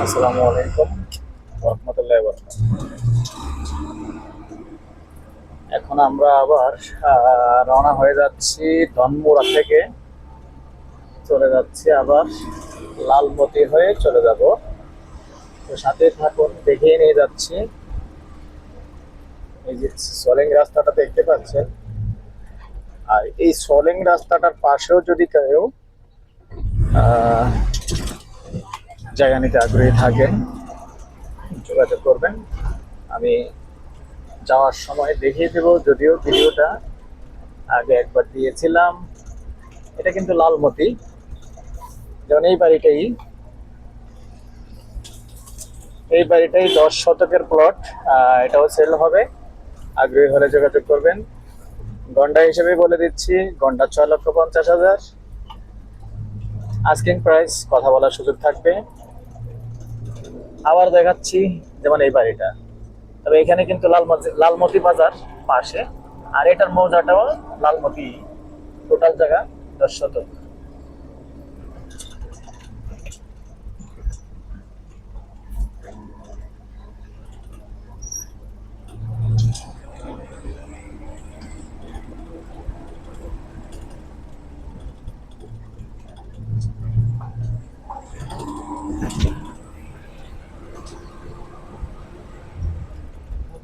আসসালামু আলাইকুম রহমতুল্লাহ বরকাত। এখন আমরা আবার রওনা হয়ে যাচ্ছি ধনমুরা থেকে। চলে যাচ্ছি আবার লালমতি হয়ে চলে যাব। তো সাথে থাকুন, দেখিয়ে নিয়ে যাচ্ছি। এই যে সলিং রাস্তাটা দেখতে পাচ্ছেন, আর এই সলিং রাস্তাটার পাশেও যদি কেউ আহ, জায়গা নিতে আগ্রহী থাকেন, যোগাযোগ করবেন। আমি যাওয়ার সময় দেখিয়ে দেব, যদিও ভিডিওটা আগে একবার দিয়েছিলাম। এটা কিন্তু লালমতি, যেমন এই বাড়িটাই 10 শতকের প্লট। এটাও সেল হবে, আগ্রহী হলে যোগাযোগ করবেন। গন্ডা হিসেবে বলে দিচ্ছি, গন্ডা 6,50,000। আস্কিং প্রাইস, কথা বলার সুযোগ থাকবে। আবার দেখাচ্ছি যেমন এই বাড়িটা, তবে এখানে কিন্তু লালমতি বাজার পাশে, আর এটার মৌজাটাও লালমতি। টোটাল জায়গা 10 শতক।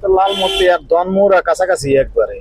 তো লালমতি আর দনমুরা কাছাকাছি একবারে।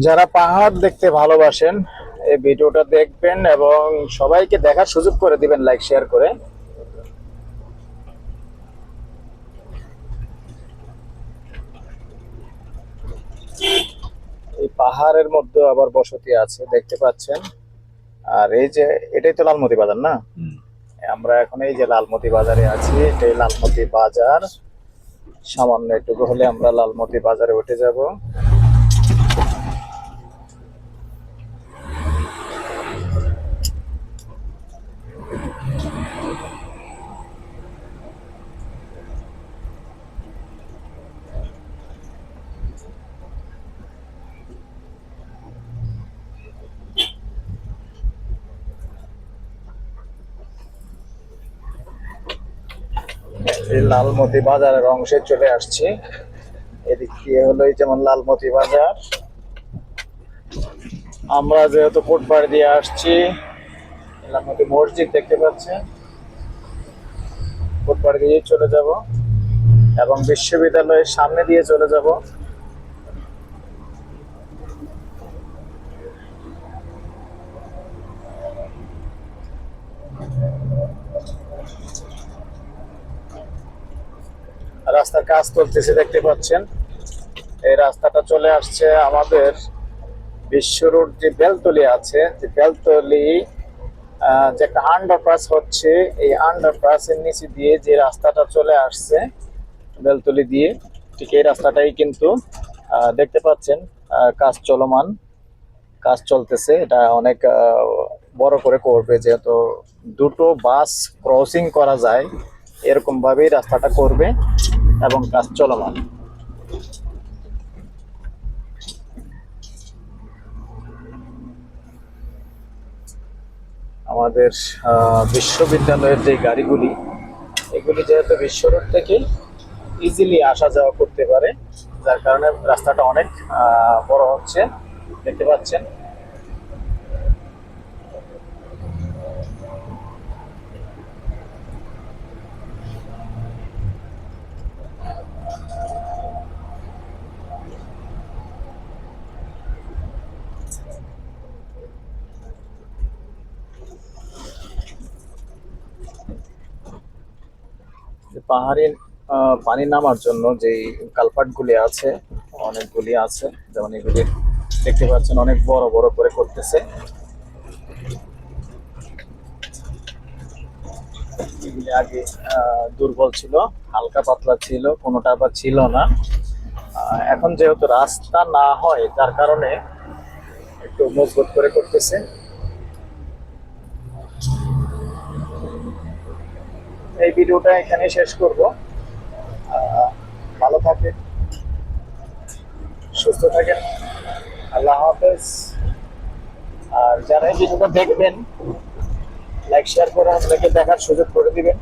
যারা পাহাড় দেখতে ভালোবাসেন, এই ভিডিওটা দেখবেন এবং সবাইকে দেখার সুযোগ করে দিবেন, লাইক শেয়ার করে। এই পাহাড়ের মধ্যে আবার বসতি আছে, দেখতে পাচ্ছেন। আর এই যে এটাই তো লালমতি বাজার না? আমরা এখন এই যে লালমতি বাজারে আছি, এটাই লালমতি বাজার। সামান্য একটু হলে আমরা লালমতি বাজারে উঠে যাব। এই লালমতি বাজারের অংশে চলে আসছি। এদিক দিয়ে হলো এই যেমন লালমতি বাজার। আমরা যেহেতু কোটবাড়ি দিয়ে আসছি, লালমতি মসজিদ দেখতে পাচ্ছেন, কোটবাড়ি দিয়ে চলে যাব এবং বিশ্ববিদ্যালয়ের সামনে দিয়ে চলে যাব। রাস্তার কাজ চলতেছে, দেখতে পাচ্ছেন। এই রাস্তাটা চলে আসছে আমাদের বিশ্ব রোড, যে বেলতলি আছে, যে বেলতলি যে একটা আন্ডারপাস হচ্ছে, এই আন্ডারপাসের নিচে দিয়ে যে রাস্তাটা চলে আসছে বেলতলি দিয়ে, ঠিক এই রাস্তাটাই কিন্তু দেখতে পাচ্ছেন। কাজ চলমান, কাজ চলতেছে। এটা অনেক বড় করে করবে, যেহেতু দুটো বাস ক্রসিং করা যায় এরকম ভাবেই রাস্তাটা করবে এবং কাজ চলমান। আমাদের বিশ্ববিদ্যালয়ের যে গাড়িগুলি, এগুলি যেহেতু বিশ্ব রোড থেকে ইজিলি আসা যাওয়া করতে পারে, যার কারণে রাস্তাটা অনেক বড় হচ্ছে, দেখতে পাচ্ছেন। পাহাড়ে পানি নামার জন্য যে কালপাট গুলি আছে, অনেকগুলি আছে, যেমন এগুলি দেখতে পাচ্ছেন অনেক বড় বড় করে করতেছে। এগুলি আগে দুর্বল ছিল, হালকা পাতলা ছিল, কোনোটা আবার ছিল না। এখন যেহেতু রাস্তা না হয় যার কারণে একটু মজবুত করে করতেছে। এই ভিডিওটা এখানে শেষ করব। ভালো থাকেন, সুস্থ থাকেন, আল্লাহ হাফেজ। আর যারা এই ভিডিওটা দেখবেন, লাইক শেয়ার করে আমাদেরকে দেখার সুযোগ করে দিবেন।